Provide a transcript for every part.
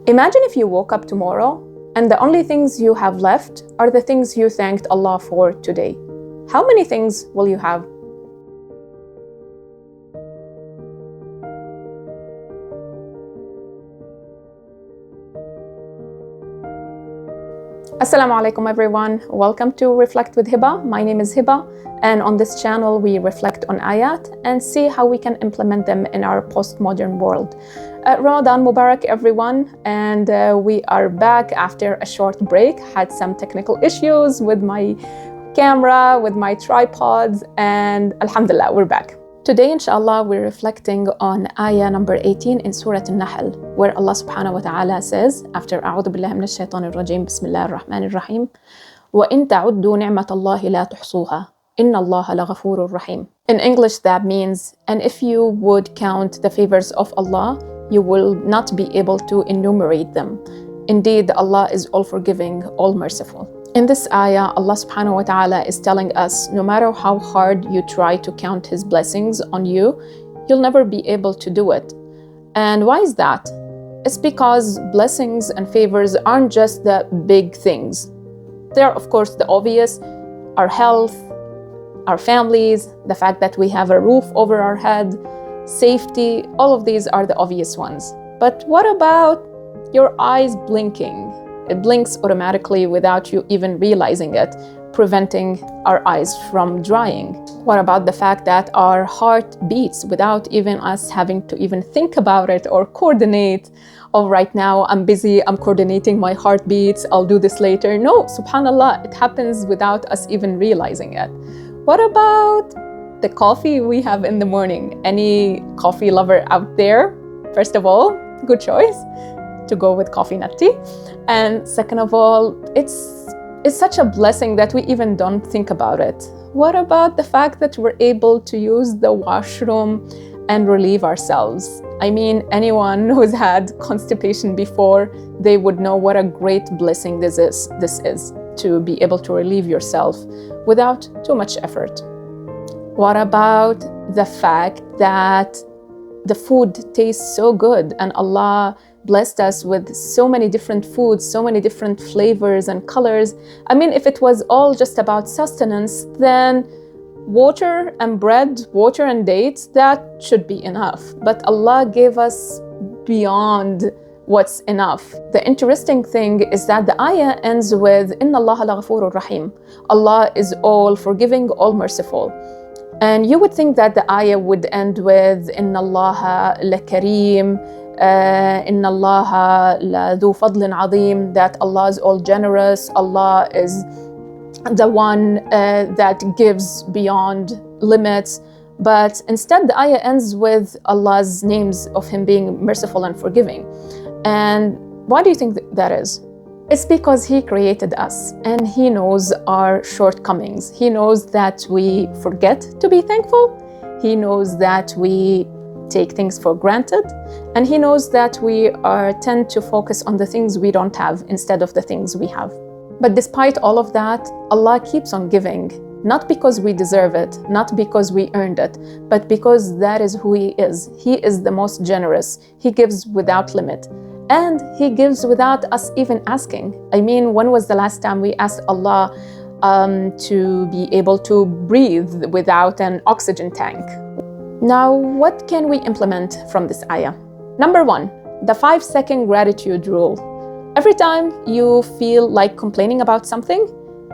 Imagine if you woke up tomorrow and the only things you have left are the things you thanked Allah for today. How many things will you have? Assalamu alaikum everyone. Welcome to Reflect with Hiba. My name is Hiba, and on this channel we reflect on ayat and see how we can implement them in our postmodern world. Ramadan Mubarak everyone, and we are back after a short break. Had some technical issues with my camera, with my tripods, and Alhamdulillah, we're back. Today, inshallah, we're reflecting on Ayah number 18 in Surah An-Nahl, where Allah subhanahu wa ta'ala says, after A'udhu billahi minash shaitanir rajim, Bismillah ar-Rahman ar-Rahim, وَإِن تَعُدُّوا نِعْمَةَ اللَّهِ لَا تُحْصُوهَا إِنَّ اللَّهَ لَغَفُورٌ رَحِيمٌ. In English, that means, and if you would count the favors of Allah, you will not be able to enumerate them. Indeed, Allah is all forgiving, all merciful. In this ayah, Allah subhanahu wa ta'ala is telling us, no matter how hard you try to count His blessings on you, you'll never be able to do it. And why is that? It's because blessings and favors aren't just the big things. They're, of course, the obvious: our health, our families, the fact that we have a roof over our head, safety. All of these are the obvious ones. But what about your eyes blinking? It blinks automatically without you even realizing it, preventing our eyes from drying. What about the fact that our heart beats without even us having to even think about it or coordinate? Oh, right now I'm busy, I'm coordinating my heartbeats, I'll do this later. No, subhanallah, it happens without us even realizing it. What about the coffee we have in the morning? Any coffee lover out there? First of all, good choice to go with coffee, not tea. And second of all, it's such a blessing that we even don't think about it. What about the fact that we're able to use the washroom and relieve ourselves? I mean, anyone who's had constipation before, they would know what a great blessing this is to be able to relieve yourself without too much effort. What about the fact that the food tastes so good and Allah blessed us with so many different foods, so many different flavors and colors? I mean, if it was all just about sustenance, then water and bread, water and dates, that should be enough. But Allah gave us beyond what's enough. The interesting thing is that the ayah ends with إِنَّ اللَّهَ لَغَفُورٌ رَحِيمٌ. Allah is all forgiving, all merciful. And you would think that the ayah would end with إِنَّ اللَّهَ لَكَرِيمٌ, إِنَّ اللَّهَ لَذُو فَضْلٍ عَظِيمٍ, that Allah is all generous, Allah is the one that gives beyond limits. But instead the ayah ends with Allah's names of Him being merciful and forgiving. And why do you think that is? It's because He created us and He knows our shortcomings. He knows that we forget to be thankful. He knows that we take things for granted, and He knows that we tend to focus on the things we don't have instead of the things we have. But despite all of that, Allah keeps on giving, not because we deserve it, not because we earned it, but because that is who He is. He is the most generous. He gives without limit, and He gives without us even asking. I mean, when was the last time we asked Allah to be able to breathe without an oxygen tank? Now, what can we implement from this ayah? Number one, the 5-second gratitude rule. Every time you feel like complaining about something,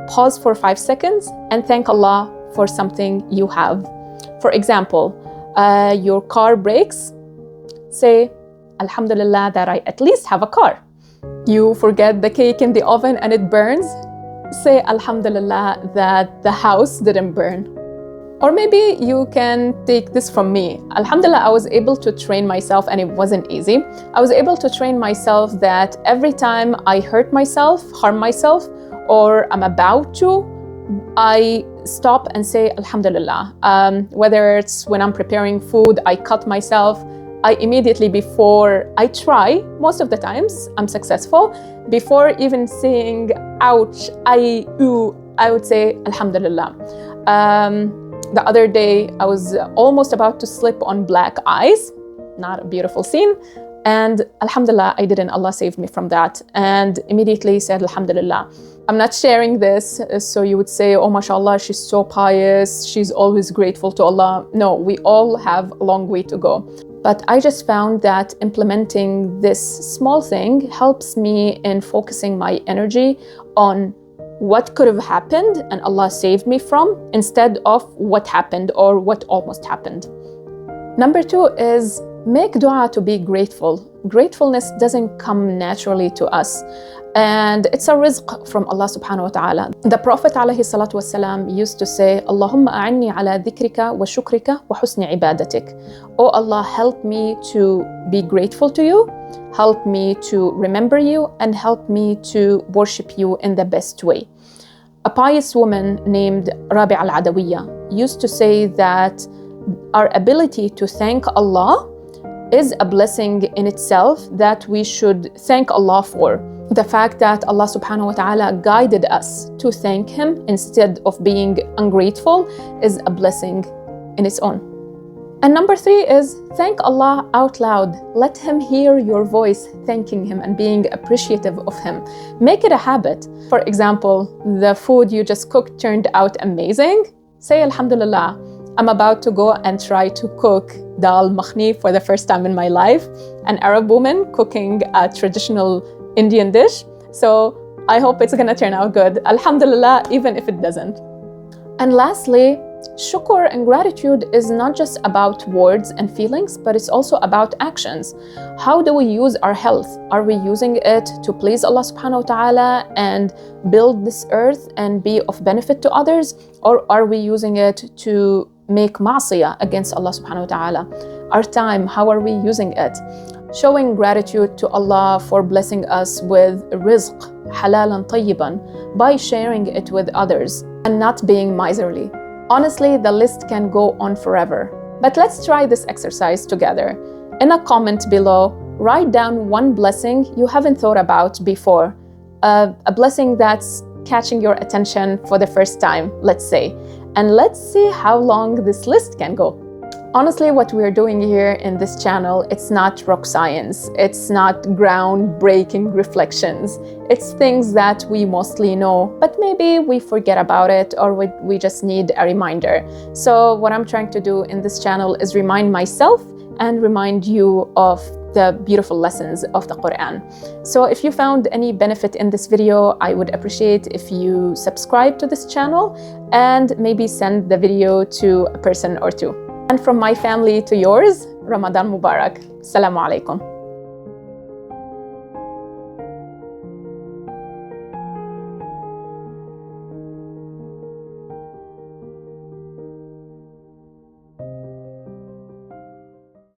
pause for 5 seconds and thank Allah for something you have. For example, your car breaks, say, Alhamdulillah that I at least have a car. You forget the cake in the oven and it burns, say Alhamdulillah that the house didn't burn. Or maybe you can take this from me. Alhamdulillah, I was able to train myself, and it wasn't easy. I was able to train myself that every time I hurt myself, harm myself, or I'm about to, I stop and say Alhamdulillah. Whether it's when I'm preparing food, I cut myself, I immediately, before I try, most of the times I'm successful, before even saying ouch, I would say Alhamdulillah. The other day I was almost about to slip on black ice, not a beautiful scene, And alhamdulillah, I didn't. Allah saved me from that. And immediately said, alhamdulillah. I'm not sharing this so you would say, oh, mashallah, she's so pious, she's always grateful to Allah. No, we all have a long way to go. But I just found that implementing this small thing helps me in focusing my energy on what could have happened and Allah saved me from, instead of what happened or what almost happened. Number 2 is make dua to be grateful. Gratefulness doesn't come naturally to us. And it's a rizq from Allah subhanahu wa ta'ala. The Prophet alayhi salatu wasalam used to say, Allahumma a'inni ala dhikrika wa shukrika wa husni ibadatik. Oh Allah, help me to be grateful to you, help me to remember you, and help me to worship you in the best way. A pious woman named Rabi al-Adawiyya used to say that our ability to thank Allah is a blessing in itself that we should thank Allah for. The fact that Allah subhanahu wa ta'ala guided us to thank Him instead of being ungrateful is a blessing in its own. And number 3 is thank Allah out loud. Let Him hear your voice thanking Him and being appreciative of Him. Make it a habit. For example, the food you just cooked turned out amazing. Say alhamdulillah. I'm about to go and try to cook Daal Makhani for the first time in my life. An Arab woman cooking a traditional Indian dish. So I hope it's gonna turn out good. Alhamdulillah, even if it doesn't. And lastly, shukr and gratitude is not just about words and feelings, but it's also about actions. How do we use our health? Are we using it to please Allah subhanahu wa ta'ala and build this earth and be of benefit to others? Or are we using it to make ma'siyah against Allah subhanahu wa ta'ala? Our time, how are we using it? Showing gratitude to Allah for blessing us with rizq, halalan tayyiban, by sharing it with others and not being miserly. Honestly, the list can go on forever. But let's try this exercise together. In a comment below, write down one blessing you haven't thought about before. A blessing that's catching your attention for the first time, let's say. And let's see how long this list can go. Honestly, what we're doing here in this channel, it's not rock science. It's not groundbreaking reflections. It's things that we mostly know, but maybe we forget about it or we just need a reminder. So what I'm trying to do in this channel is remind myself and remind you of the beautiful lessons of the Quran. So if you found any benefit in this video, I would appreciate if you subscribe to this channel and maybe send the video to a person or two. And from my family to yours, Ramadan Mubarak. Assalamu alaikum.